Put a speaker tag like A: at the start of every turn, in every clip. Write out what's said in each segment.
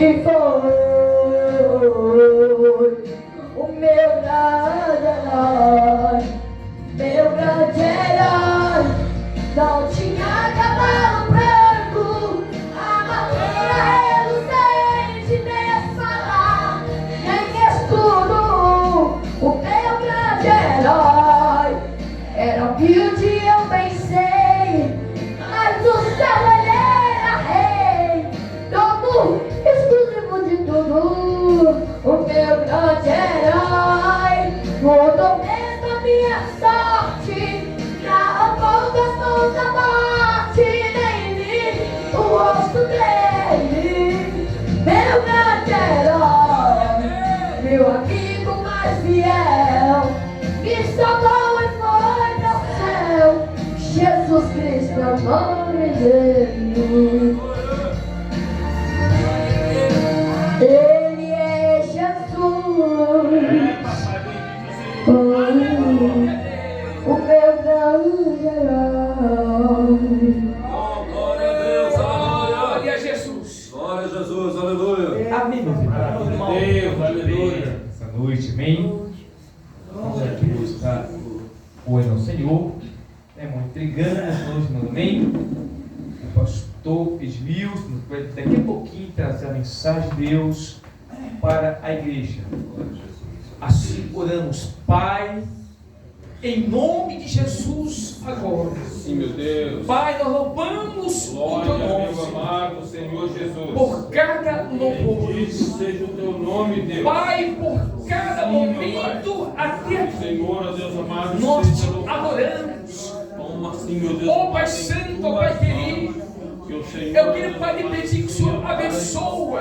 A: que foi o meu grande herói, meu grande herói. Não tinha cavalo branco, armadura reluzente, nem espada, nem escudo. O meu grande herói era humilde, eu pensei, mas no céu ele era rei, dono exclusivo de tudo. O meu grande herói mudou mesmo a minha sorte, arrancou das mãos da morte, nem vi o rosto dele. Meu grande herói, meu amigo mais fiel, me salvou e foi meu céu. Jesus Cristo é o nome dele. Ele é Jesus, o meu grande herói.
B: Glória a Deus, glória a Jesus.
C: Glória a Jesus, aleluia.
B: Amém, meu filho.
C: Deus, aleluia.
D: Essa noite, amém? Vamos aqui buscar hoje ao Senhor. É muito intrigante essa noite, meu amém? O pastor Edmilson vai daqui a pouquinho trazer a mensagem de Deus para a igreja. Assim oramos, Pai, em nome de Jesus agora.
C: Sim, meu Deus.
D: Pai, nós louvamos o
C: Glória,
D: teu
C: meu
D: nome
C: amado Senhor Jesus.
D: por cada louvor.
C: Bendito seja o teu nome, Deus.
D: Pai, por cada
C: Sim, meu
D: momento até aqui,
C: Senhor, ó Deus amado,
D: nós
C: seja
D: te
C: louvado.
D: adoramos.
C: Toma assim, meu Deus.
D: Ó Pai Santo, ó Pai querido,
C: Que o Senhor,
D: eu queria, Pai, lhe pedir que o Senhor abençoa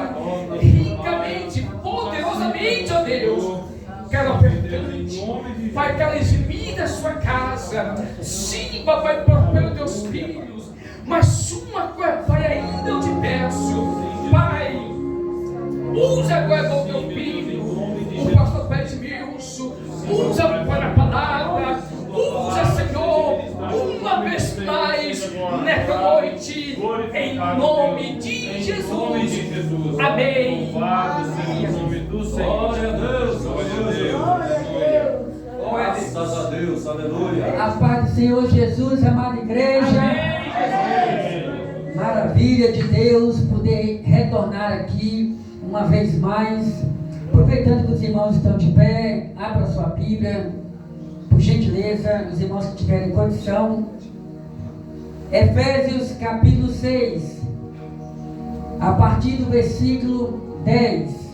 D: ricamente, poderosamente, ó Deus, cada ofertante, Pai, cada eximir da sua casa. Sim, papai, pelos teus filhos, mas uma coisa, Pai, ainda eu te peço, Pai, usa agora o teu filho, o pastor Edmilson, usa para a palavra, usa, Senhor, uma vez mais nesta noite, em nome de Jesus. Amém.
C: Louvado seja o nome do Senhor. Glória a Deus, glória a Deus. Aleluia. Graças a Deus, aleluia.
A: A paz do Senhor Jesus, amada igreja.
D: Amém.
A: Maravilha de Deus poder retornar aqui uma vez mais. Aproveitando que os irmãos estão de pé, abra sua Bíblia, por gentileza, os irmãos que tiverem condição. Efésios capítulo 6, a partir do versículo 10.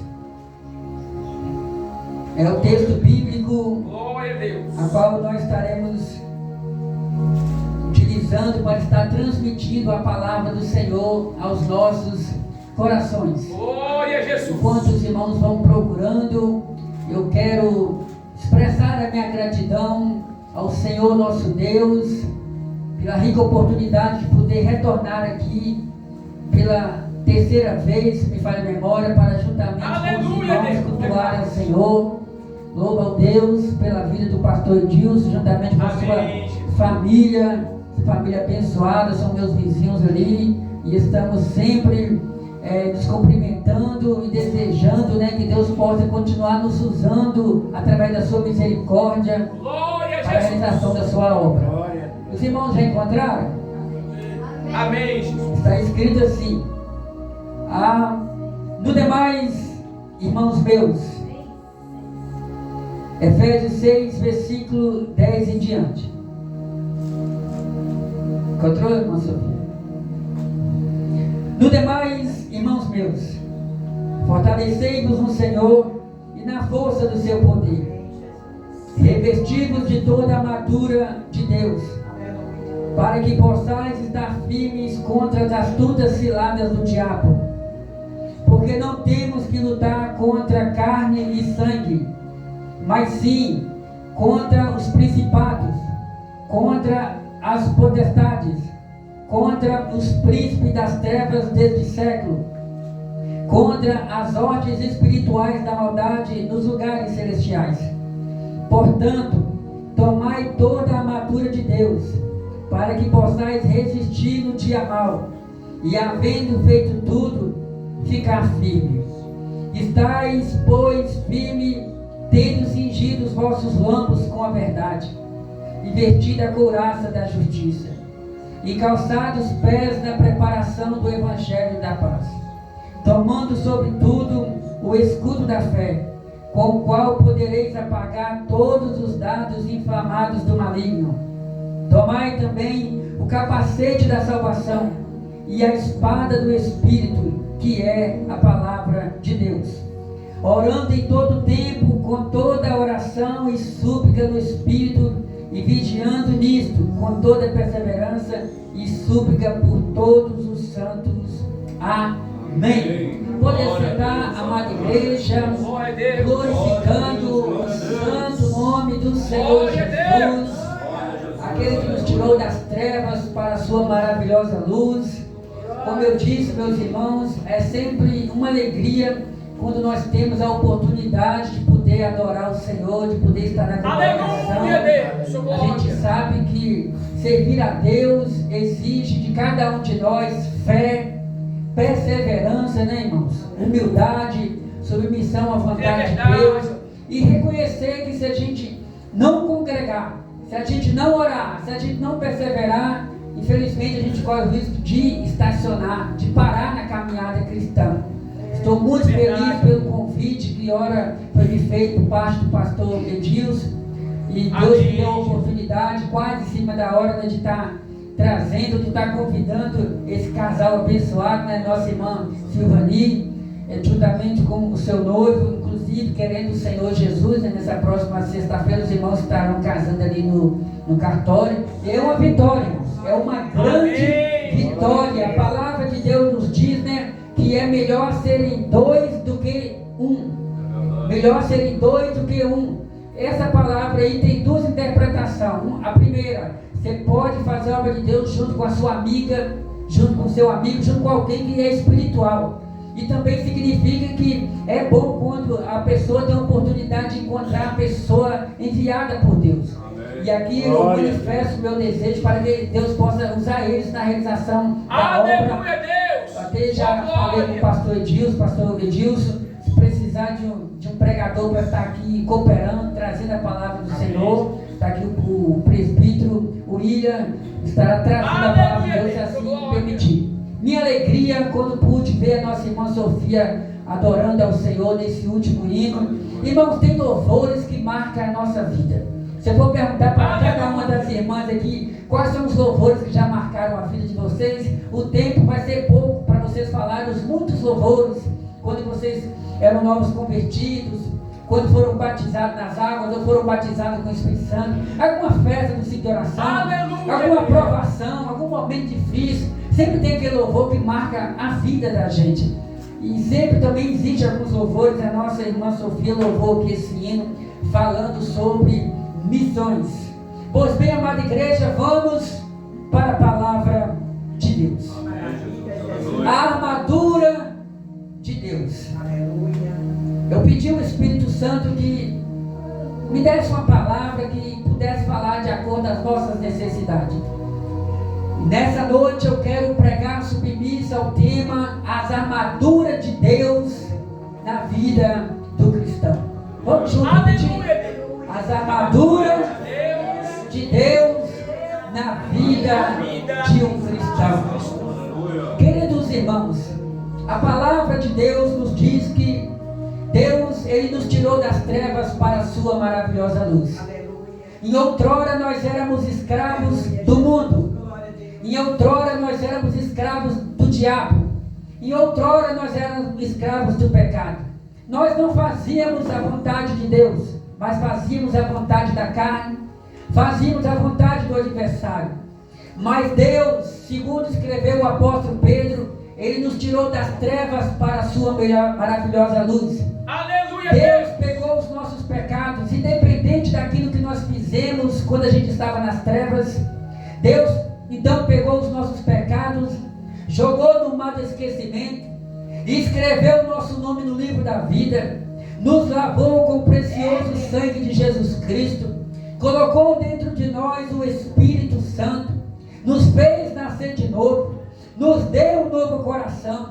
A: É o texto bíblico
D: Glória a Deus.
A: a qual nós estaremos utilizando para estar transmitindo a palavra do Senhor aos nossos corações.
D: Glória a Jesus.
A: Enquanto os irmãos vão procurando, eu quero expressar a minha gratidão ao Senhor nosso Deus pela rica oportunidade de poder retornar aqui pela terceira vez, me falha a memória, para juntamente com os irmãos cultuar ao Senhor. Louva ao Deus pela vida do pastor Edilson, juntamente com a sua família abençoada, são meus vizinhos ali, e estamos sempre nos cumprimentando e desejando, que Deus possa continuar nos usando através da sua misericórdia
D: Glória
A: para a
D: a Jesus.
A: realização da sua obra. Os irmãos já encontraram?
D: Amém, Jesus.
A: Está escrito assim: no demais, irmãos meus, Efésios 6, versículo 10 em diante. Encontrou, irmã Sofia? No demais, irmãos meus, fortalecei-vos no Senhor e na força do seu poder, revestivos de toda a armadura de Deus, para que possais estar firmes contra as astutas ciladas do diabo, porque não temos que lutar contra carne e sangue, mas sim contra os principados, contra as potestades, contra os príncipes das trevas deste século, contra as ordens espirituais da maldade nos lugares celestiais. Portanto, tomai toda a armadura de Deus, para que possais resistir no dia mau, e havendo feito tudo, ficar firme. Estais, pois, firme, tendo cingido os vossos lombos com a verdade, e vestida a couraça da justiça, e calçados os pés na preparação do evangelho da paz, tomando sobretudo o escudo da fé, com o qual podereis apagar todos os dardos inflamados do maligno. Tomai também o capacete da salvação e a espada do Espírito, que é a palavra de Deus, orando em todo tempo com toda oração e súplica no Espírito, e vigiando nisto com toda perseverança e súplica por todos os santos. Amém. Pode sentar, amada igreja, glorificando o santo nome do Senhor Jesus, aquele que nos tirou das trevas para a sua maravilhosa luz. Como eu disse, meus irmãos, é sempre uma alegria quando nós temos a oportunidade de poder adorar o Senhor, de poder estar na congregação. A gente sabe que servir a Deus exige de cada um de nós fé, perseverança, né, irmãos? Humildade, submissão à vontade de Deus, e reconhecer que se a gente não congregar, se a gente não orar, se a gente não perseverar, infelizmente a gente corre o risco de estacionar, de parar na caminhada cristã. Estou muito feliz pelo convite que ora foi me feito por parte do pastor Edilson, e Deus me deu a oportunidade, quase em cima da hora, de estar trazendo, de estar convidando esse casal abençoado, né, nossa irmã Silvani, juntamente com o seu noivo, inclusive querendo o Senhor Jesus, né, nessa próxima sexta-feira os irmãos estarão casando ali no cartório. É uma vitória, irmãos, é uma grande vitória. A palavra de Deus nos diz, né, que é melhor serem dois do que um. Melhor serem dois do que um. Essa palavra aí tem duas interpretações. A primeira, você pode fazer a obra de Deus junto com a sua amiga, junto com o seu amigo, junto com alguém que é espiritual. E também significa que é bom quando a pessoa tem a oportunidade de encontrar a pessoa enviada por Deus. Amém. E aqui eu manifesto o meu desejo para que Deus possa usar eles na realização da obra. Deus. Até já falei com o pastor Edilson, se precisar de um pregador para estar aqui cooperando, trazendo a palavra do Senhor, está aqui o presbítero William, estará trazendo a palavra de Deus, se assim permitir. Minha alegria quando pude ver a nossa irmã Sofia adorando ao Senhor nesse último hino. Irmãos, tem louvores que marcam a nossa vida. Se eu for perguntar para cada uma das irmãs aqui quais são os louvores que já marcaram a vida de vocês, o tempo vai ser pouco para vocês falarem os muitos louvores quando vocês eram novos convertidos, quando foram batizados nas águas ou foram batizados com o Espírito Santo, alguma festa do ciclo de oração, alguma provação, algum momento difícil. Sempre tem aquele louvor que marca a vida da gente. E sempre também existe alguns louvores. A nossa irmã Sofia louvou aqui esse hino falando sobre missões. Pois bem, amada igreja, vamos para a palavra de Deus. A armadura de Deus. Eu pedi ao Espírito Santo que me desse uma palavra que pudesse falar de acordo com as nossas necessidades. Nessa noite eu quero pregar submissa ao tema as armaduras de Deus na vida do cristão. Vamos juntos repetir? As armaduras de Deus na vida de um cristão. Queridos irmãos, a palavra de Deus nos diz que Deus, Ele nos tirou das trevas para a sua maravilhosa luz. Em outrora nós éramos escravos do mundo. Em outrora nós éramos escravos do diabo. Em outrora nós éramos escravos do pecado. Nós não fazíamos a vontade de Deus, mas fazíamos a vontade da carne, fazíamos a vontade do adversário. Mas Deus, segundo escreveu o apóstolo Pedro, Ele nos tirou das trevas para a sua maravilhosa luz. Aleluia! Deus pegou os nossos pecados, independente daquilo que nós fizemos quando a gente estava nas trevas. Deus então pegou os nossos pecados, jogou no mar do esquecimento, escreveu o nosso nome no livro da vida, nos lavou com o precioso sangue de Jesus Cristo, colocou dentro de nós o Espírito Santo, nos fez nascer de novo, nos deu um novo coração,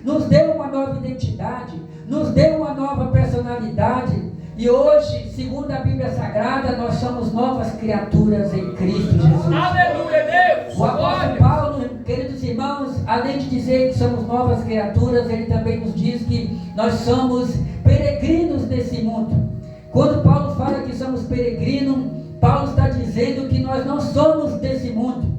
A: nos deu uma nova identidade, nos deu uma nova personalidade. E hoje, segundo a Bíblia Sagrada, nós somos novas criaturas em Cristo Jesus.
D: Aleluia, Deus.
A: O apóstolo Paulo, queridos irmãos, além de dizer que somos novas criaturas, ele também nos diz que nós somos peregrinos nesse mundo. Quando Paulo fala que somos peregrinos, Paulo está dizendo que nós não somos desse mundo.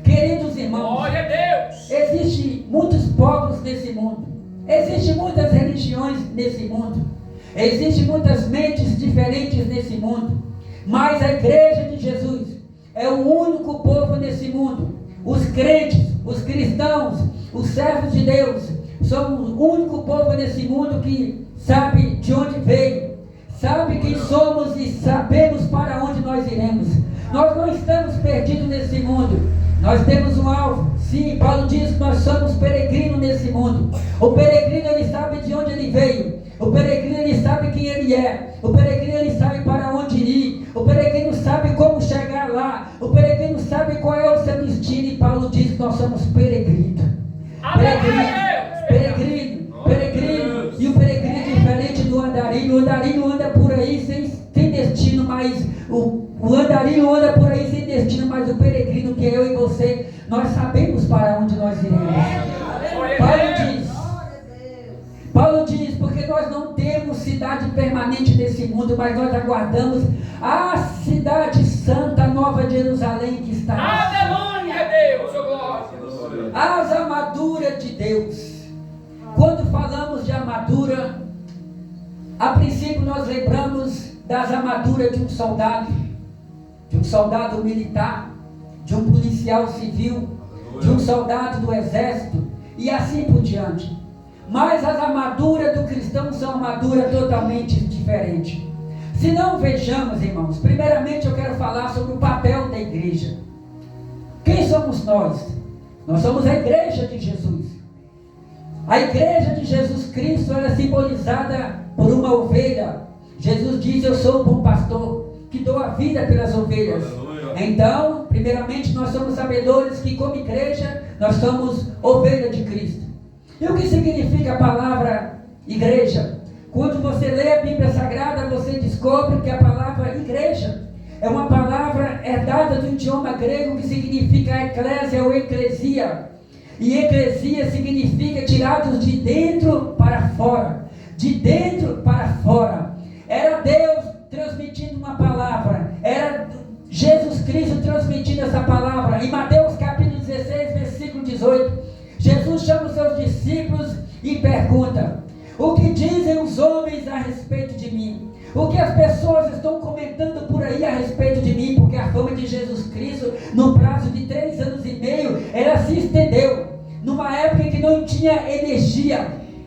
A: Queridos irmãos,
D: Glória a Deus.
A: existem muitos povos nesse mundo, existem muitas religiões nesse mundo, existem muitas mentes diferentes nesse mundo, mas a igreja de Jesus é o único povo nesse mundo. Os crentes, os cristãos, os servos de Deus são o único povo nesse mundo que sabe de onde veio, sabe quem somos e sabemos para onde nós iremos. Nós não estamos perdidos nesse mundo. Nós temos um alvo. Sim, Paulo diz que nós somos peregrinos nesse mundo. O peregrino, ele sabe de onde ele veio. O peregrino, ele sabe quem ele é. O peregrino, ele sabe para onde ir. O peregrino sabe como chegar lá. O peregrino sabe qual é o seu destino. E Paulo diz que nós somos peregrinos. Peregrino. E o peregrino é diferente do andarilho. O andarilho anda por aí sem destino, mas o andarilho anda por aí sem destino, mas o peregrino, que é eu e você, nós sabemos para onde nós iremos. Paulo diz, porque nós não temos cidade permanente nesse mundo, mas nós aguardamos a cidade santa, Nova Jerusalém, que está.
D: Aleluia, Deus, glória.
A: As armaduras de Deus. Quando falamos de armadura, a princípio nós lembramos das armaduras de um soldado militar, de um policial civil, de um soldado do exército e assim por diante. Mas as armaduras do cristão são armaduras totalmente diferentes. Se não vejamos, irmãos, primeiramente eu quero falar sobre o papel da igreja. Quem somos nós? Nós somos a igreja de Jesus. A igreja de Jesus Cristo, ela é simbolizada por uma ovelha. Jesus diz: eu sou o bom pastor, que dou a vida pelas ovelhas. Então, primeiramente, nós somos sabedores que como igreja, nós somos ovelha de Cristo. E o que significa a palavra igreja? Quando você lê a Bíblia Sagrada, você descobre que a palavra igreja é uma palavra herdada do idioma grego que significa eclésia ou eclesia. E eclesia significa tirados de dentro para fora. De dentro para fora. Era Deus transmitindo uma palavra. Era Jesus Cristo transmitindo essa palavra. Em Mateus capítulo 16, versículo 18. Jesus chama os seus discípulos e pergunta: o que dizem os homens a respeito de mim? O que as pessoas estão comentando por aí a respeito de mim? Porque a fama de Jesus Cristo, no prazo de 3 anos e meio, ela se estendeu. Numa época em que não tinha energia,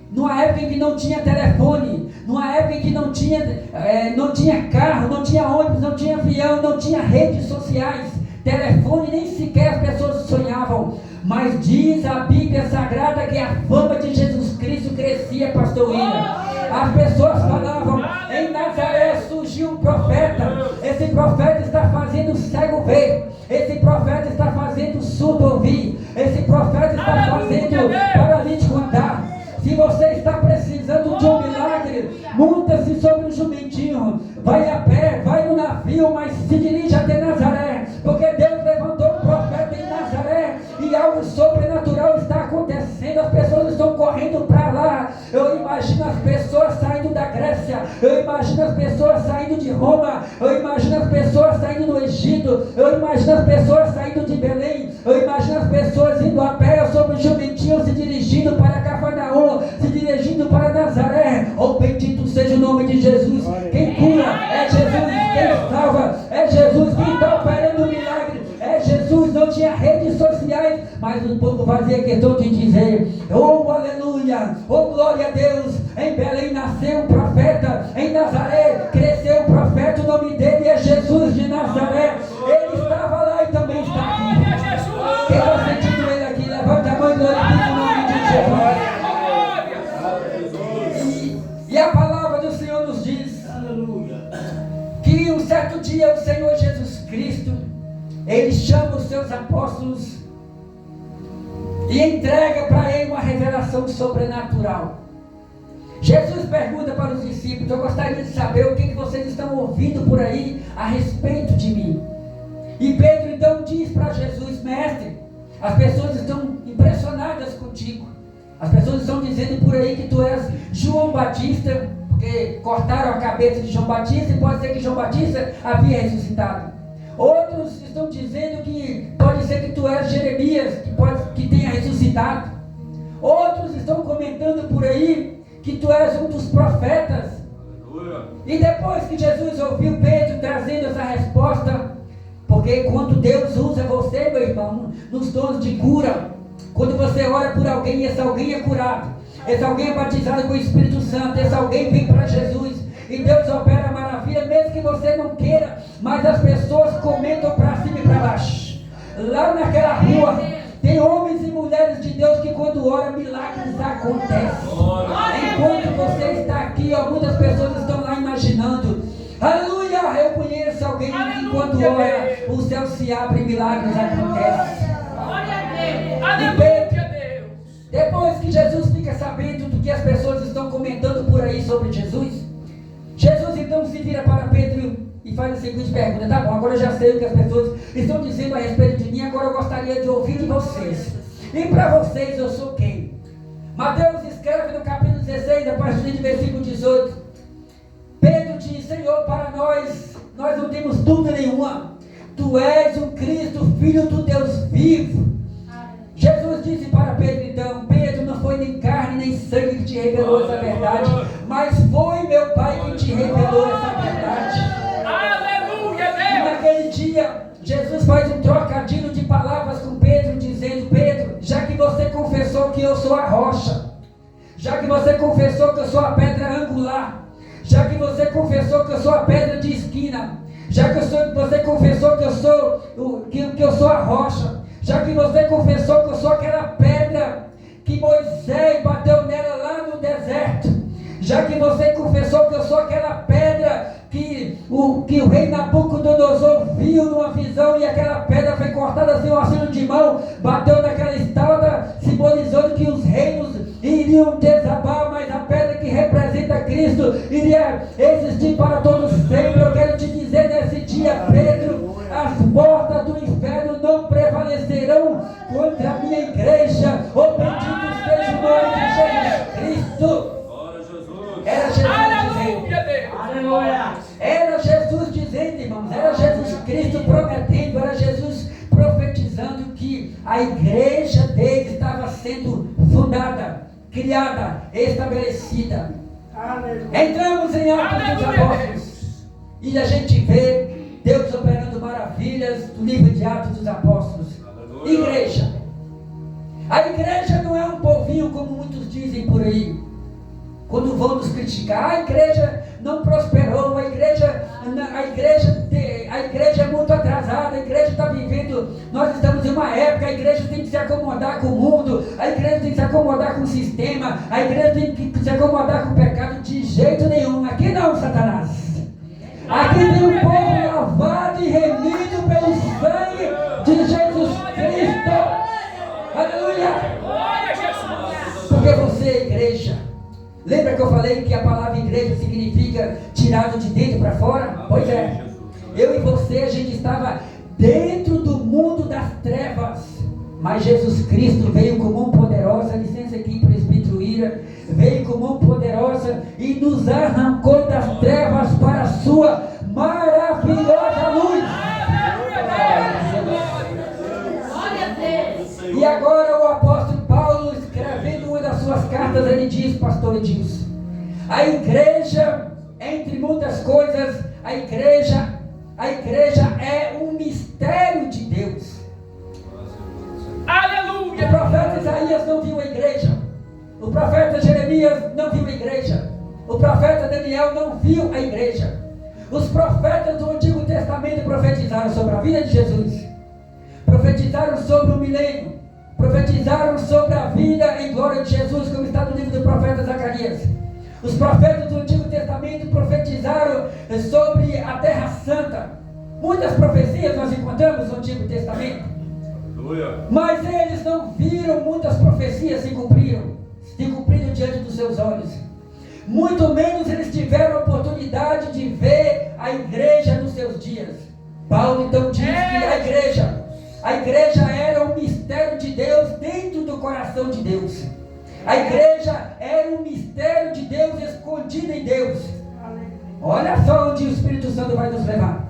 A: numa época em que não tinha telefone, numa época em que não tinha carro, não tinha ônibus, não tinha avião, não tinha redes sociais, telefone, nem sequer as pessoas sonhavam. Mas diz a Bíblia Sagrada que a fama de Jesus Cristo crescia, pastor William. As pessoas falavam: em Nazaré surgiu um profeta. Esse profeta está fazendo o cego ver. Esse profeta está fazendo o surdo ouvir. Esse profeta está fazendo o paralítico andar. Se você está precisando de um milagre, monta-se sobre um jumentinho, vai a pé, vai no navio, mas se dirige até Nazaré, porque Deus levantou um profeta em Nazaré e algo sobrenatural está acontecendo. As pessoas estão correndo para lá. Eu imagino as pessoas saindo da Grécia, eu imagino as pessoas saindo de Roma, eu imagino as pessoas saindo do Egito, eu imagino as pessoas saindo de Belém, eu imagino as pessoas indo a pé sobre o jumentinho, se dirigindo para Cafarnaum, se dirigindo para Nazaré. Oh, bendito seja o nome de Jesus. Quem cura é Jesus, quem salva é Jesus, quem está operando o milagre é Jesus. Não tinha redes sociais, mas o povo fazia questão de dizer: oh, aleluia, oh, glória a Deus. Em Belém nasceu um profeta, em Nazaré cresceu um profeta, o nome dele é Jesus de Nazaré. Ele estava lá e também está aqui. Quem está sentindo ele aqui? Levanta a mão e glorifica o nome de Jesus. E a palavra do Senhor nos diz que um certo dia o Senhor Jesus Cristo, ele chama os seus apóstolos e entrega para ele uma revelação sobrenatural. Jesus pergunta para os discípulos: eu gostaria de saber o que vocês estão ouvindo por aí a respeito de mim. E Pedro então diz para Jesus: mestre, as pessoas estão impressionadas contigo. As pessoas estão dizendo por aí que tu és João Batista, porque cortaram a cabeça de João Batista e pode ser que João Batista havia ressuscitado. Outros estão dizendo que pode ser que tu és Jeremias, que tenha ressuscitado. Outros estão comentando por aí que tu és um dos profetas. E depois que Jesus ouviu Pedro trazendo essa resposta, porque quando Deus usa você, meu irmão, nos dons de cura, quando você ora por alguém e esse alguém é curado, esse alguém é batizado com o Espírito Santo, esse alguém vem para Jesus, e Deus opera a maravilha, mesmo que você não queira, mas as pessoas comentam para cima e para baixo. Lá naquela rua, tem homens e mulheres de Deus que quando ora, milagres acontecem. Enquanto você está aqui, muitas pessoas estão lá imaginando: aleluia, eu conheço alguém que quando ora, o céu se abre e milagres acontecem. Depois que Jesus fica sabendo do que as pessoas estão comentando por aí sobre Jesus, Jesus então se vira para Pedro e faz a seguinte pergunta: tá bom, agora eu já sei o que as pessoas estão dizendo a respeito de mim, agora eu gostaria de ouvir de vocês. E para vocês eu sou quem? Mateus escreve no capítulo 16, a partir de versículo 18. Pedro diz: Senhor, para nós não temos dúvida nenhuma, tu és o Cristo, Filho do Deus vivo. Jesus disse para Pedro então: Pedro, não foi nem carne nem sangue que te revelou essa verdade, mas foi meu Pai que te revelou essa verdade.
D: Aleluia, Deus!
A: E naquele dia, Jesus faz um trocadilho de palavras com Pedro, dizendo: Pedro, já que você confessou que eu sou a rocha, já que você confessou que eu sou a pedra angular, já que você confessou que eu sou a pedra de esquina, já que você confessou que eu sou a rocha, já que você confessou que eu sou aquela pedra que Moisés bateu nela lá no deserto, já que você confessou que eu sou aquela pedra que o rei Nabucodonosor viu numa visão, e aquela pedra foi cortada sem o auxílio de mão, bateu naquela estátua, simbolizando que os reinos iriam desabar, mas a pedra que representa Cristo iria existir para todos sempre. Eu quero te dizer nesse dia, Pedro, as portas do inferno não prevalecerão contra a minha igreja. O bendito seja o nome de Jesus Cristo. Era Jesus dizendo. Era Jesus dizendo, irmãos. Era Jesus Cristo prometendo. Era Jesus profetizando que a igreja dele estava sendo fundada, criada, estabelecida. Entramos em Atos dos Apóstolos e a gente vê Deus operando maravilhas no livro de Atos dos Apóstolos. Igreja. A igreja não é um povinho como muitos dizem por aí. Quando vão nos criticar, a igreja não prosperou, a igreja é muito atrasada, a igreja está vivendo, nós estamos em uma época, a igreja tem que se acomodar com o mundo, a igreja tem que se acomodar com o sistema, a igreja tem que se acomodar com o pecado. De jeito nenhum, aqui não, Satanás. Aqui tem um povo lavado e remido pelo sangue de Jesus Cristo. Aleluia! Porque você é igreja. Lembra que eu falei que a palavra igreja significa tirado de dentro para fora? Pois é. Eu e você, a gente estava dentro do mundo das trevas, mas Jesus Cristo veio com mão poderosa, licença aqui, presbítero Ira, veio com mão poderosa e nos arrancou das trevas para a sua maravilhosa luz. E agora o apóstolo Paulo, escrevendo uma das suas cartas, ele diz, pastor Edilson, a igreja, entre muitas coisas, a igreja é um mistério de Deus.
D: Aleluia!
A: O profeta Isaías não viu a igreja, o profeta Jeremias não viu a igreja, o profeta Daniel não viu a igreja. Os profetas do Antigo Testamento profetizaram sobre a vida de Jesus, profetizaram sobre o milênio, profetizaram sobre a vida em glória de Jesus, como está no livro do profeta Zacarias. Os profetas do Antigo Testamento profetizaram sobre a Terra Santa. Muitas profecias nós encontramos no Antigo Testamento. Mas eles não viram muitas profecias se cumpriram diante dos seus olhos. Muito menos eles tiveram a oportunidade de ver a igreja nos seus dias. Paulo então diz que a igreja era um mistério de Deus dentro do coração de Deus. A igreja era um mistério de Deus escondido em Deus. Olha só onde o Espírito Santo vai nos levar.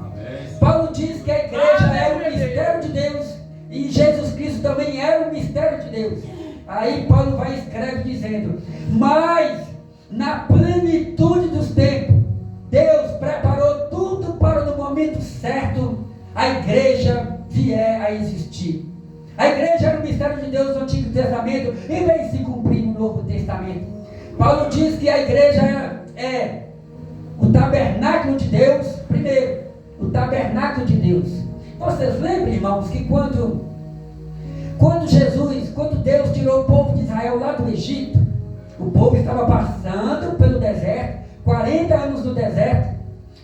A: Paulo diz que a igreja era um mistério de Deus e Jesus Cristo também era um mistério de Deus. Aí Paulo vai e escreve dizendo: mas na plenitude dos tempos, Deus preparou tudo para no momento certo a igreja vier a existir. A igreja era um mistério de Deus no Antigo Testamento e vem se cumprir no Novo Testamento. Paulo diz que a igreja é o tabernáculo de Deus. Primeiro, o tabernáculo de Deus. Vocês lembram, irmãos, que quando Deus tirou o povo de Israel lá do Egito, o povo estava passando pelo deserto, 40 anos no deserto.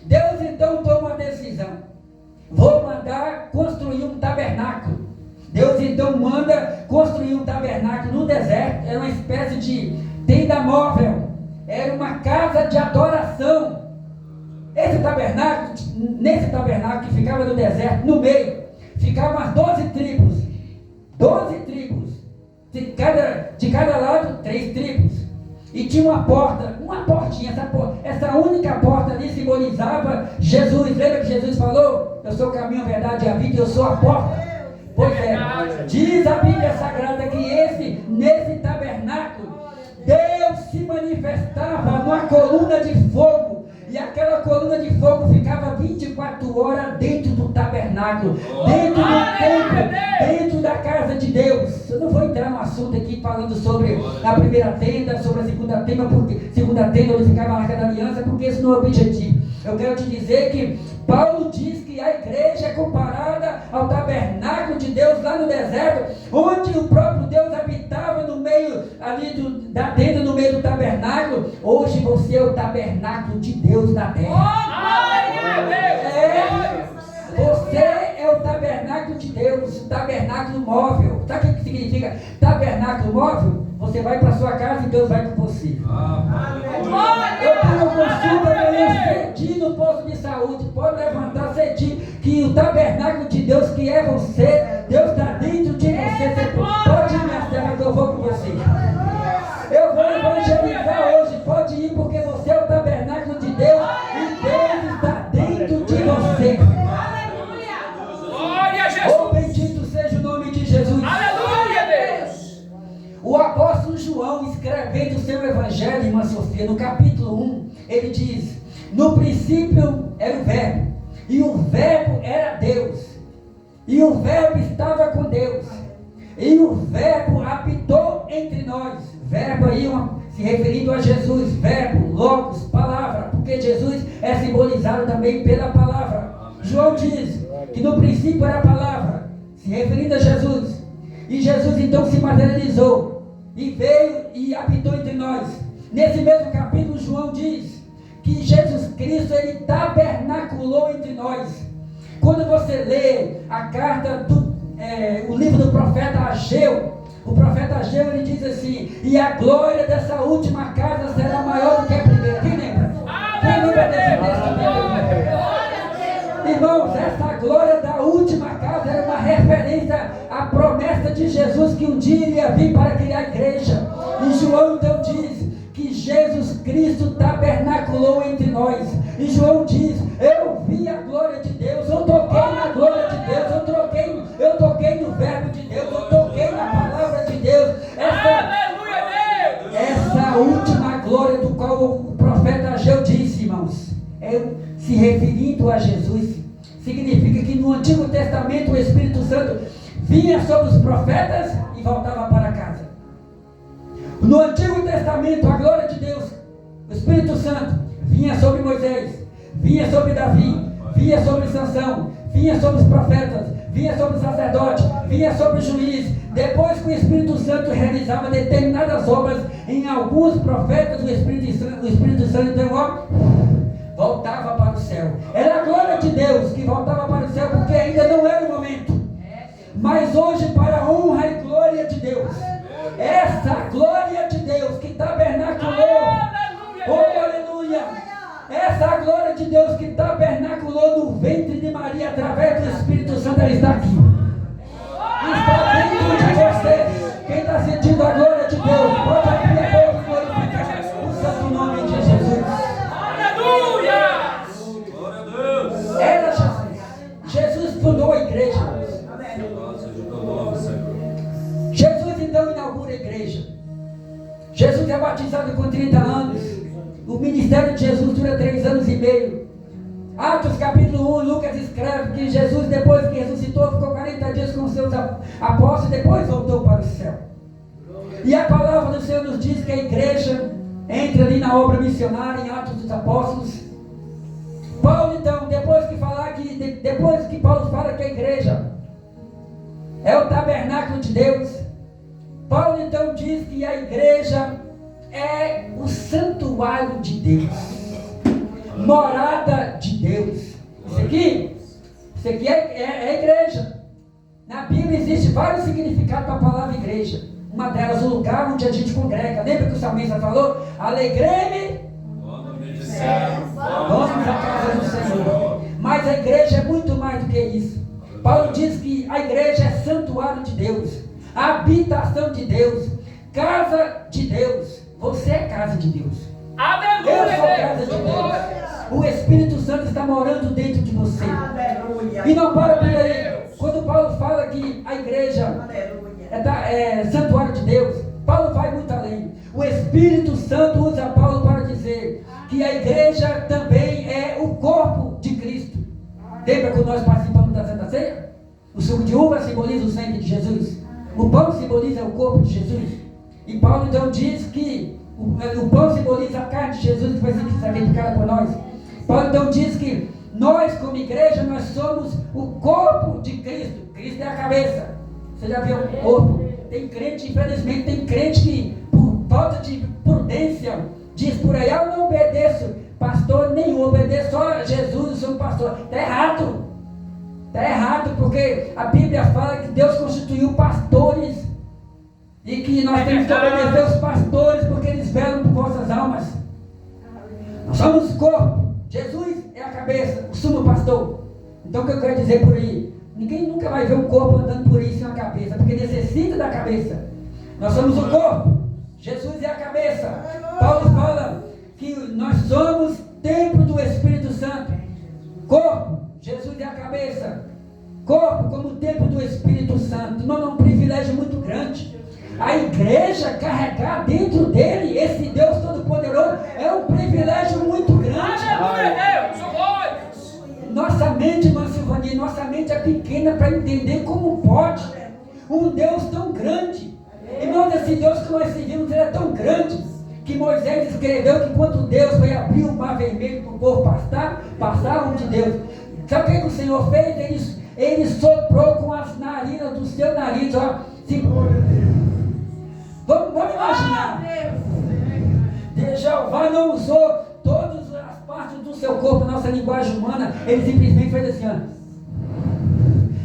A: Deus então toma uma decisão: vou mandar construir um tabernáculo. Deus então manda construir um tabernáculo no deserto. Era uma espécie de tenda móvel, era uma casa de adoração. Nesse tabernáculo que ficava no deserto, no meio, ficavam as 12 tribos. 12 tribos. De cada lado, 3 tribos. E tinha uma portinha. Essa única porta ali simbolizava Jesus. Lembra que Jesus falou: eu sou o caminho, a verdade e a vida, eu sou a porta. Pois é, diz a Bíblia Sagrada que nesse tabernáculo, Deus se manifestava numa coluna de fogo. E aquela coluna de fogo ficava 24 horas dentro do tabernáculo, dentro do templo, dentro da casa de Deus. Eu não vou entrar no assunto aqui falando sobre a primeira tenda, sobre a segunda tenda, onde ficava a Arca da Aliança, porque esse não é o objetivo. Eu quero te dizer que Paulo diz que a igreja é comparada ao tabernáculo de Deus lá no deserto, onde o próprio Deus habitava no meio ali da tenda, no meio do tabernáculo. Hoje você é o tabernáculo de Deus na terra. Você é o tabernáculo de Deus, o tabernáculo móvel. Sabe o que significa tabernáculo móvel? Você vai para sua casa e Deus vai com você. Eu tenho consulta cedinho no posto de saúde. Pode levantar cedinho, que o tabernáculo de Deus, que é você, Deus está dentro de você. Você pode ir, minha terra, que eu vou com você. Eu vou evangelizar hoje. Pode ir, porque você é o tabernáculo de Deus e Deus está dentro de você.
D: Glória a Jesus.
A: Oh, bendito seja o nome de Jesus.
D: Aleluia, Deus.
A: O apóstolo João, escrevendo o seu evangelho, irmã Sofia, no capítulo 1, ele diz: no princípio era o verbo, e o verbo era Deus, e o verbo estava com Deus, e o verbo habitou entre nós. Verbo aí se referindo a Jesus, verbo, logos, palavra, porque Jesus é simbolizado também pela palavra. João diz que no princípio era a palavra, se referindo a Jesus, e Jesus então se materializou e veio e habitou entre nós. Nesse mesmo capítulo, João diz que Jesus Cristo, ele tabernaculou entre nós. Quando você lê a carta o livro do profeta Ageu, o profeta Ageu, ele diz assim: e a glória dessa última casa será maior do que a primeira. Quem lembra? Quem lembra desse texto? Irmãos, essa glória da última casa era uma referência à promessa de Jesus, que um dia iria vir para criar a igreja. E João então diz que Jesus Cristo tabernaculou entre nós. E João diz: eu vi a glória de Deus, eu toquei na glória de Deus, eu toquei no verbo de Deus, eu toquei na palavra de Deus. Essa última glória do qual o profeta Ageu disse, irmãos, se referindo a Jesus, significa que no Antigo Testamento o Espírito Santo vinha sobre os profetas e voltava para casa. No Antigo Testamento, a glória de Deus, o Espírito Santo, vinha sobre Moisés, vinha sobre Davi, vinha sobre Sansão, vinha sobre os profetas, vinha sobre o sacerdote, vinha sobre o juiz. Depois que o Espírito Santo realizava determinadas obras em alguns profetas, o Espírito Santo então voltava para o céu. Era a glória de Deus que voltava para o céu, porque ainda não era o momento. mas hoje para a honra e glória de Deus. Essa glória de Deus que tabernaculou, oh aleluia, essa glória de Deus que tabernaculou no ventre de Maria através do Espírito Santo, ela está aqui. Está dentro de você. Quem está sentindo a glória de Deus, pode abrir a boca e glorificar o santo nome de Jesus.
D: Aleluia!
C: Glória a Deus.
A: Era Jesus. Jesus fundou a igreja. Jesus então inaugura a igreja. Jesus é batizado com 30 anos. O ministério de Jesus dura 3 anos e meio. Atos capítulo 1, Lucas escreve que Jesus, depois que ressuscitou, ficou 40 dias com os seus apóstolos e depois voltou para o céu. E a palavra do Senhor nos diz que a igreja entra ali na obra missionária em Atos dos Apóstolos. Paulo então, depois que Paulo fala que a igreja é o tabernáculo de Deus, Paulo então diz que a igreja é o santuário de Deus, morada de Deus. Isso aqui é a igreja. Na Bíblia existe vários significados para a palavra igreja. Uma delas, o lugar onde a gente congrega. Lembra que o salmista falou? Alegrei-me, vamos à casa do Senhor. Mas a igreja é muito mais do que isso. Paulo diz que a igreja é santuário de Deus, habitação de Deus, casa de Deus. Você é casa de Deus.
D: Aleluia!
A: Eu sou casa de Deus. O Espírito Santo está morando dentro de você. E não para por aí. Quando Paulo fala que a igreja é santuário de Deus, Paulo vai muito além. O Espírito Santo usa Paulo para dizer que a igreja também é o corpo de Cristo. Lembra quando nós participamos da Santa Ceia? O suco de uva simboliza o sangue de Jesus. O pão simboliza o corpo de Jesus. E Paulo então diz que o pão simboliza a carne de Jesus que vai ser sacrificada por nós. Paulo então diz que nós, como igreja, nós somos o corpo de Cristo. Cristo é a cabeça. Você já viu o corpo? Tem crente, infelizmente, tem crente que, por falta de prudência, diz por aí: eu não obedeço pastor nenhum, obedeço só a Jesus, eu sou um pastor. Está errado. Está errado, porque a Bíblia fala que Deus constituiu pastores e que nós temos que obedecer os pastores porque eles velam por vossas almas. Nós somos o corpo. Jesus é a cabeça, o sumo pastor. Então o que eu quero dizer por aí? Ninguém nunca vai ver um corpo andando por aí sem a cabeça, porque necessita da cabeça. Nós somos o corpo. Jesus é a cabeça. Paulo fala que nós somos templo do Espírito Santo. Corpo, Jesus é a cabeça. Corpo como templo do Espírito Santo. Irmão, é um privilégio muito grande. A igreja carregar dentro dele esse Deus Todo-Poderoso é um privilégio muito grande.
D: Aleluia, Deus!
A: Nossa mente, irmã Silvani, nossa mente é pequena para entender como pode um Deus tão grande. Irmão, esse Deus que nós seguimos, ele é tão grande que Moisés escreveu que quando Deus foi abrir o mar vermelho para o povo passar onde Deus. Sabe o que o Senhor fez? Ele soprou com as narinas do seu nariz, ó. Vamos imaginar. Jeová não usou todas as partes do seu corpo, nossa linguagem humana. Ele simplesmente fez assim, ó.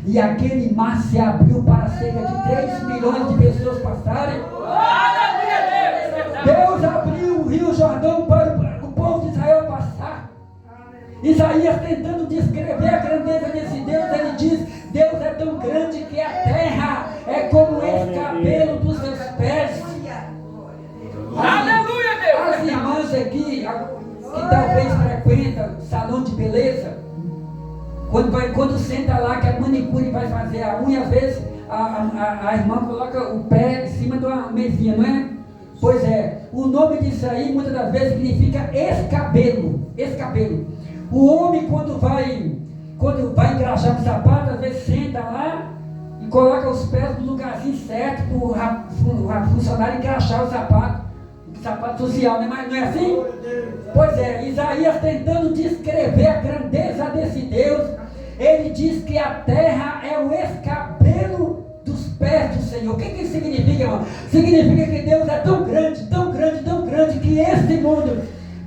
A: E aquele mar se abriu para cerca de 3 milhões de pessoas passarem. Deus abriu o rio Jordão para o povo de Israel passar. Isaías, tentando descrever a grandeza desse Deus, ele diz: Deus é tão grande que a terra é como esse cabelo dos seus pés.
D: Aleluia, Deus!
A: As irmãs aqui, que talvez frequentam salão de beleza, quando senta lá que a manicure vai fazer a unha, às vezes a irmã coloca o pé em cima de uma mesinha, não é? Pois é, o nome disso aí muitas das vezes significa escabelo. Escabelo. O homem quando vai engraxar o sapato, às vezes senta lá e coloca os pés no lugarzinho certo para o funcionário engraxar o sapato social, né? Mas não é assim? Pois é, Isaías, tentando descrever a grandeza desse Deus, ele diz que a terra é o escabelo dos pés do Senhor. O que isso significa, irmão? Significa que Deus é tão grande, tão grande, tão grande, que este mundo,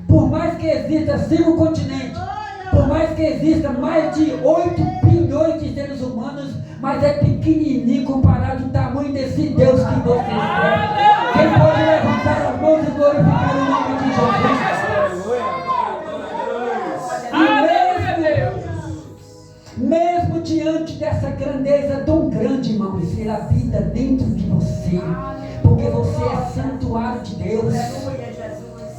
A: por mais que exista 5 continentes, por mais que exista mais de 8 bilhões de seres humanos, mas mas é pequenininho comparado ao tamanho desse Deus que vocês têm. Quem pode levantar as mãos e glorificar o nome de Jesus? Mesmo diante dessa grandeza tão grande, irmãos, ele habita dentro de você, porque você é santuário de Deus.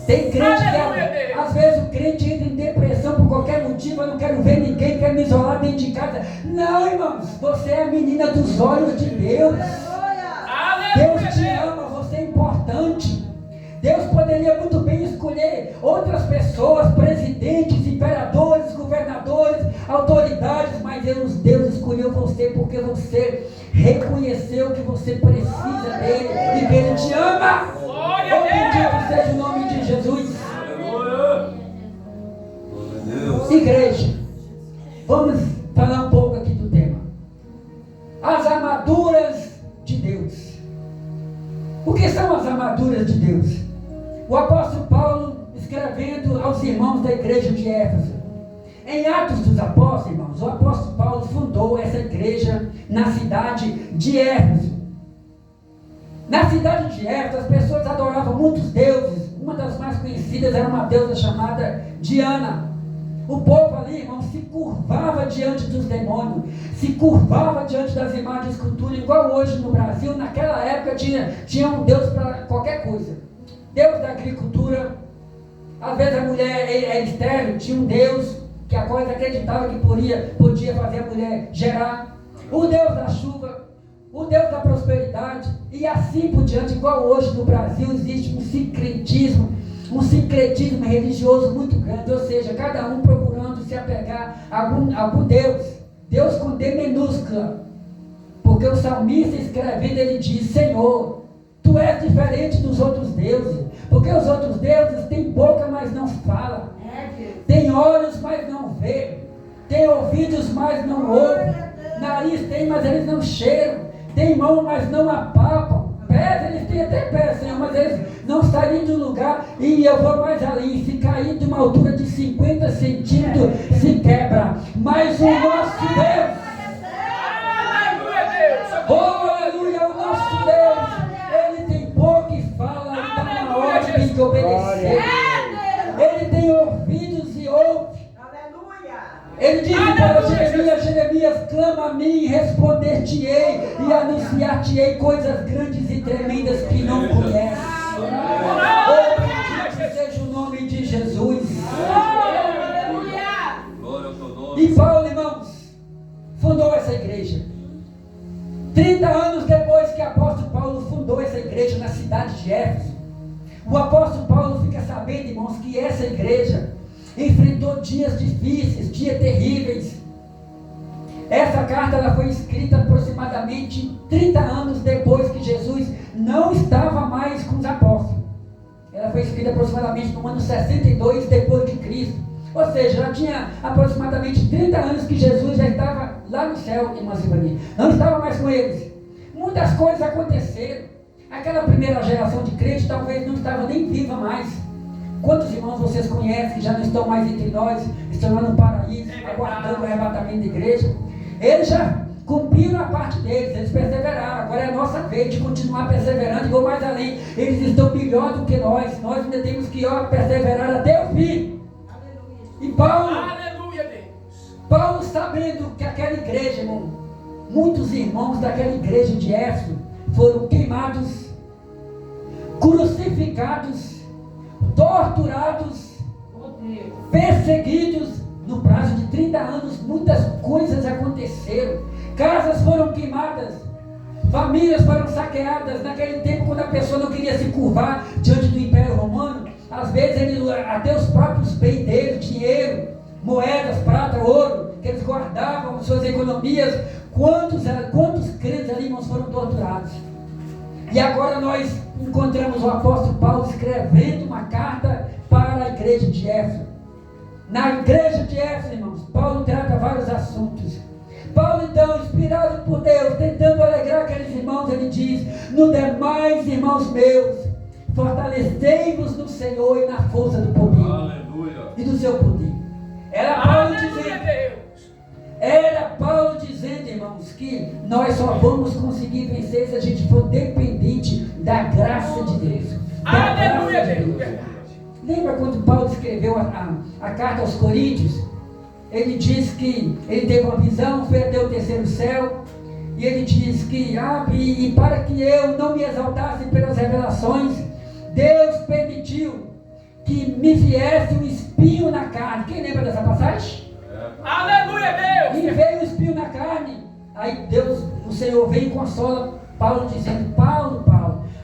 A: Tem crente que às vezes o crente entra em depressão por qualquer motivo. Eu não quero ver ninguém, quero me isolar dentro de casa. Não, irmãos, você é a menina dos olhos de Deus. Deus te ama, você é importante. Deus poderia muito bem escolher outras pessoas, presidentes, imperadores, governadores, autoridades, mas Deus escolheu você porque você reconheceu que você precisa dele e que ele te ama. Bendito seja o nome de Jesus. Igreja, vamos falar um pouco aqui do tema. As armaduras de Deus. O que são as armaduras de Deus? O apóstolo Paulo, escrevendo aos irmãos da igreja de Éfeso, em Atos dos Apóstolos, irmãos, o apóstolo Paulo fundou essa igreja na cidade de Éfeso. Na cidade de Éfeso, as pessoas adoravam muitos deuses. Uma das mais conhecidas era uma deusa chamada Diana. O povo ali, irmão, se curvava diante dos demônios, se curvava diante das imagens de escultura, igual hoje no Brasil. Naquela época tinha um Deus para qualquer coisa. Deus da agricultura, às vezes a mulher era estéril, tinha um Deus que a coisa acreditava que podia fazer a mulher gerar. O Deus da chuva, o Deus da prosperidade, e assim por diante. Igual hoje no Brasil existe um sincretismo religioso muito grande, ou seja, cada um procurando se apegar a algum Deus com D minúscula, porque o salmista escrevendo, ele diz: Senhor, Tu és diferente dos outros deuses, porque os outros deuses têm boca, mas não falam, têm olhos, mas não vê, têm ouvidos, mas não ouvem, nariz tem, mas eles não cheiram, têm mão, mas não apalpam, pés, eles têm até pés, Senhor, mas eles não saem do lugar. E eu vou mais além: se cair de uma altura de 50 centímetros, se quebra. Mas o nosso Deus, oh aleluia, o nosso Deus, ele tem boca e fala, e dá uma ordem de obedecer. Ele tem ouvidos e ouve. Ele disse para Jeremias: clama a mim, responder-te-ei e anunciar-te-ei coisas grandes e tremendas que não conheces. Oh, bendito seja o nome de Jesus. E Paulo, irmãos, fundou essa igreja. 30 anos depois que o apóstolo Paulo fundou essa igreja na cidade de Éfeso, o apóstolo Paulo fica sabendo, irmãos, que essa igreja enfrentou dias difíceis, dias terríveis. Essa carta ela foi escrita aproximadamente 30 anos depois que Jesus não estava mais com os apóstolos. Ela foi escrita aproximadamente no ano 62 depois de Cristo. Ou seja, já tinha aproximadamente 30 anos que Jesus já estava lá no céu, irmãs e irmãs. Não estava mais com eles. Muitas coisas aconteceram. Aquela primeira geração de crentes talvez não estava nem viva mais. Quantos irmãos vocês conhecem que já não estão mais entre nós, estão lá no paraíso, aguardando o arrebatamento da igreja? Eles já cumpriram a parte deles, eles perseveraram. Agora é a nossa vez de continuar perseverando e vou mais além. Eles estão melhor do que nós ainda temos que perseverar até o fim. E Paulo sabendo que aquela igreja, irmão, muitos irmãos daquela igreja de Éfeso foram queimados, crucificados, torturados, perseguidos. No prazo de 30 anos, muitas coisas aconteceram. Casas foram queimadas, famílias foram saqueadas. Naquele tempo, quando a pessoa não queria se curvar diante do Império Romano, às vezes até os próprios bens deles, dinheiro, moedas, prata, ouro, que eles guardavam, suas economias. Quantos crentes ali, irmãos, foram torturados? E agora nós encontramos o apóstolo Paulo escrevendo uma carta para a igreja de Éfeso. Na igreja de Éfeso, irmãos, Paulo trata vários assuntos. Paulo, então, inspirado por Deus, tentando alegrar aqueles irmãos, ele diz: no demais, irmãos meus, fortalecei-vos no Senhor e na força do poder. Aleluia. E do seu poder. Era Paulo dizendo dizendo, irmãos, que nós só vamos conseguir vencer se a gente for dependente da graça de Deus.
D: Aleluia, Deus.
A: Lembra quando Paulo escreveu a carta aos Coríntios? Ele diz que ele teve uma visão, foi até o terceiro céu, e ele diz que, e para que eu não me exaltasse pelas revelações, Deus permitiu que me viesse um espinho na carne. Quem lembra dessa passagem?
D: Aleluia, Deus.
A: E veio o espinho na carne. Aí Deus, o Senhor vem e consola Paulo, dizendo: Paulo,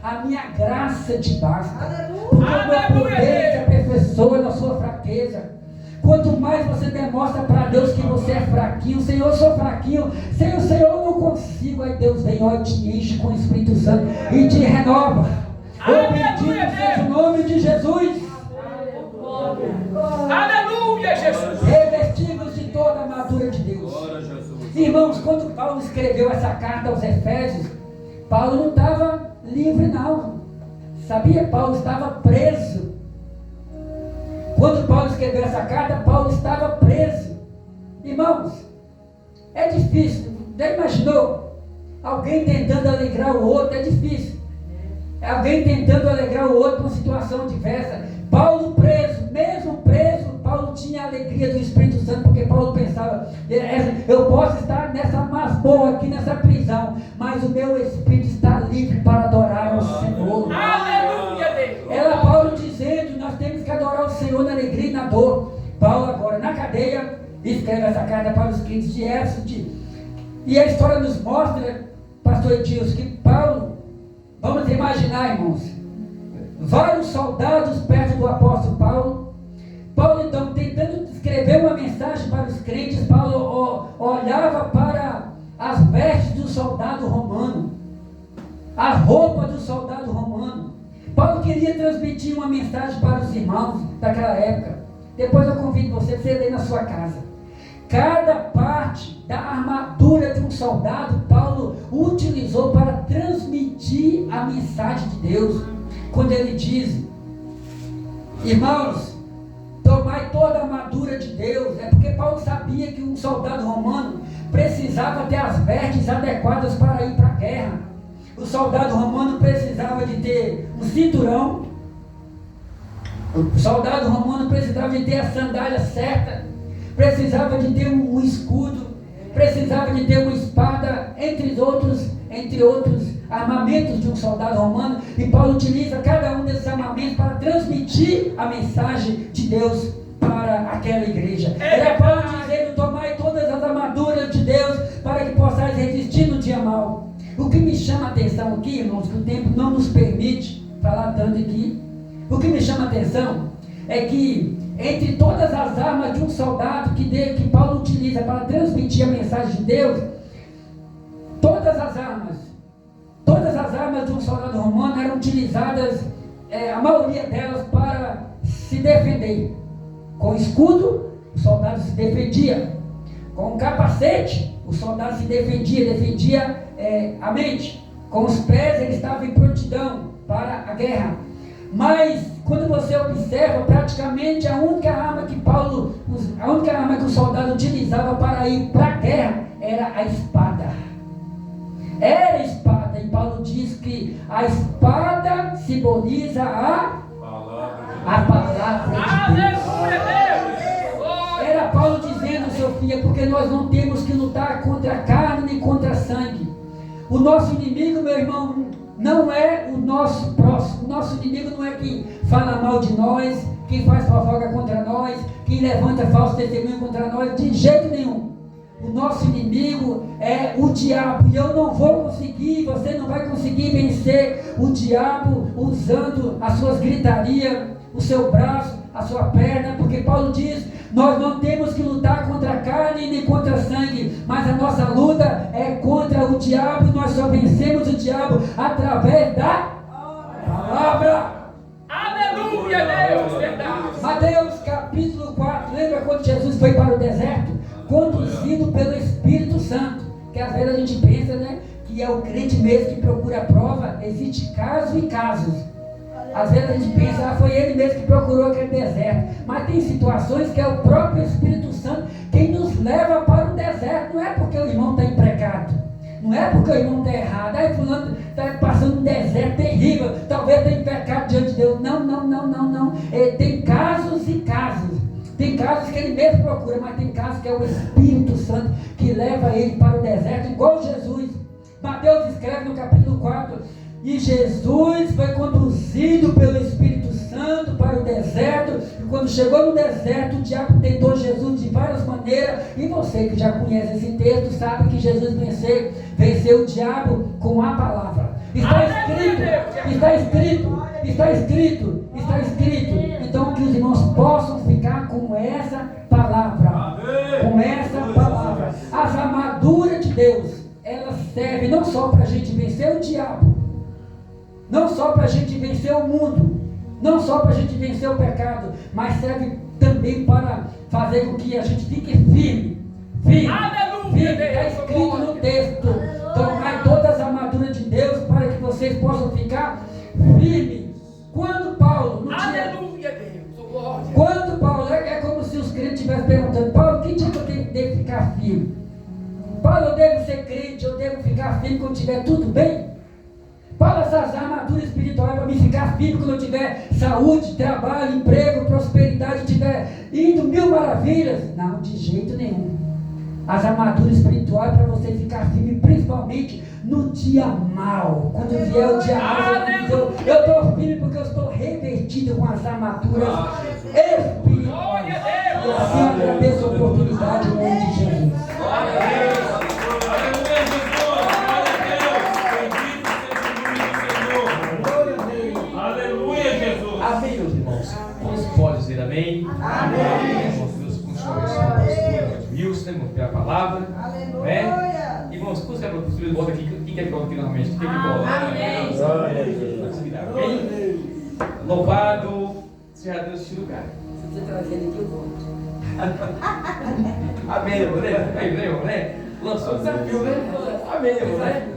A: a minha graça te basta, porque o meu poder se aperfeiçoa na sua fraqueza. Quanto mais você demonstra para Deus que você é fraquinho, Senhor, eu sou fraquinho, Senhor, eu não consigo, aí Deus vem, ó, e te enche com o Espírito Santo e te renova. Bendito seja o nome de Jesus.
D: Aleluia, Jesus.
A: Revestivos de toda a armadura de Deus. Irmãos, quando Paulo escreveu essa carta aos Efésios, Paulo não estava livre, não. Sabia? Paulo estava preso. Quando Paulo escreveu essa carta, Paulo estava preso. Irmãos, é difícil. Já imaginou? Alguém tentando alegrar o outro, é difícil. Alguém tentando alegrar o outro com situação diversa. Paulo preso, mesmo preso, Paulo tinha a alegria do Espírito Santo, porque Paulo pensava: eu posso estar nessa masmorra aqui, nessa prisão, mas o meu espírito está livre para adorar ao Senhor.
D: Aleluia, Deus.
A: Era Paulo dizendo: nós temos que adorar o Senhor na alegria e na dor. Paulo agora na cadeia escreve essa carta para os crentes de Éfeso, e a história nos mostra, pastor Edilson, que Paulo, vamos imaginar, irmãos, vários soldados perto do apóstolo Paulo. Paulo então tentando escrever uma mensagem para os crentes. Paulo olhava para as vestes do soldado romano, a roupa do soldado romano. Paulo queria transmitir uma mensagem para os irmãos daquela época. Depois eu convido você a ler na sua casa. Cada parte da armadura de um soldado, Paulo utilizou para transmitir a mensagem de Deus. Quando ele diz: irmãos, tomai toda a armadura de Deus, é porque Paulo sabia que um soldado romano precisava ter as vestes adequadas para ir para a guerra. O soldado romano precisava de ter um cinturão, o soldado romano precisava de ter a sandália certa, precisava de ter um escudo, precisava de ter uma espada, entre outros armamentos de um soldado romano. E Paulo utiliza cada um desses armamentos para transmitir a mensagem de Deus para aquela igreja. Era Paulo dizendo: tomai todas as armaduras de Deus para que possais resistir no dia mau. O que me chama a atenção aqui, irmãos, que o tempo não nos permite falar tanto aqui, o que me chama a atenção é que entre todas as armas de um soldado que Paulo utiliza para transmitir a mensagem de Deus, todas as armas de um soldado romano eram utilizadas, a maioria delas, para se defender. Com escudo, o soldado se defendia. Com o capacete, o soldado se defendia a mente. Com os pés, ele estava em prontidão para a guerra. Mas quando você observa, praticamente a única arma que o soldado utilizava para ir para a guerra era a espada. Era a espada, e Paulo diz que a espada simboliza a palavra de Deus. Era Paulo dizendo, Sofia, porque nós não temos que lutar contra a carne nem contra sangue. O nosso inimigo, meu irmão, não é o nosso próximo. O nosso inimigo não é quem fala mal de nós, quem faz fofoca contra nós, quem levanta falso testemunho contra nós, de jeito nenhum. O nosso inimigo é o diabo, e eu não vou conseguir, você não vai conseguir vencer o diabo usando as suas gritarias, o seu braço, a sua perna, porque Paulo diz: nós não temos que lutar contra a carne nem contra a sangue, mas a nossa luta é contra o diabo, e nós só vencemos o diabo através da palavra.
D: Aleluia, Deus, verdade.
A: Mateus capítulo 4, lembra quando Jesus foi para o deserto? Conduzido pelo Espírito Santo, que às vezes a gente pensa, né, que é o crente mesmo que procura a prova. Existe casos e casos. Às vezes a gente pensa: foi ele mesmo que procurou aquele deserto. Mas tem situações que é o próprio Espírito Santo quem nos leva para o deserto. Não é porque o irmão está em é porque o irmão está errado. Aí fulano está passando um deserto terrível. Talvez tenha pecado diante de Deus. Não. Tem casos e casos. Tem casos que ele mesmo procura, mas tem casos que é o Espírito Santo que leva ele para o deserto, igual Jesus. Mateus escreve no capítulo 4, e Jesus foi conduzido pelo Espírito Santo para o deserto, e quando chegou no deserto, o diabo tentou Jesus de várias maneiras, e você que já conhece esse texto, sabe que Jesus venceu o diabo com a palavra. Está escrito. Então que os irmãos possam ficar com essa palavra. As armaduras de Deus, elas servem não só para a gente vencer o diabo, não só para a gente vencer o mundo, não só para a gente vencer o pecado, mas serve também para fazer com que a gente fique firme. Está escrito no texto. Tomai todas as armaduras de Deus para que vocês possam ficar firmes. Quando Paulo, é como se os crentes estivessem perguntando: Paulo, que dia que eu devo ficar firme? Paulo, eu devo ser crente, eu devo ficar firme quando estiver tudo bem? Paulo, essas armaduras espirituais para mim ficar firme quando eu tiver saúde, trabalho, emprego, prosperidade, estiver indo mil maravilhas? Não, de jeito nenhum. As armaduras espirituais para você ficar firme, principalmente no dia mau. Quando vier o dia mau, eu estou firme porque eu estou revestido com as armaduras espirituais. Eu assim agradeço a oportunidade em nome de Jesus.
C: Aleluia, Jesus.
B: Amém, meus irmãos. Todos podem dizer amém. Amém. Deus continua abençoando Wilson, pela palavra. Aleluia. Irmãos, quando você vai volta aqui, quem quer que volte aqui novamente? Quem quer que volte? Amém. Louvado seja Deus neste lugar.
A: Se você trazer ele aqui, eu volto.
B: Amém, irmão, né? Lançou o desafio, né? Amém, irmão, né?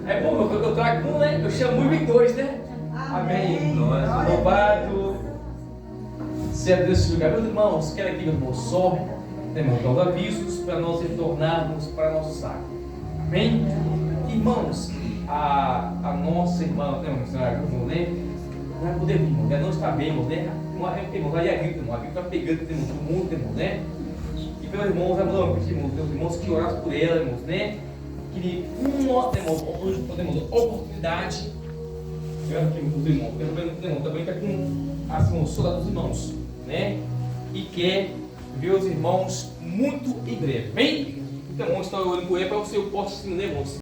B: É bom, eu trago um, né? Eu chamo um e dois, né? Amém. Louvado seja Deus neste lugar. Meus irmãos, quero aqui, meu irmão, só dando avisos para nós retornarmos para nosso saco. Amém? Irmãos, a nossa irmã, né? Não vai poder vir, irmão, né? Não está bem, irmão, né? Irmão, aí a gripe, irmão, a gripe está pegando, irmão, todo mundo, irmão, né? E meus irmãos, meus irmãos que oraram por ela, irmãos, né? Que uma oportunidade. Eu aqui, os irmãos, também está com assim, o soldado dos irmãos, né? E quer ver os irmãos muito em breve, bem? Então, vamos estar olhando por ele para o seu posto, né, irmãos?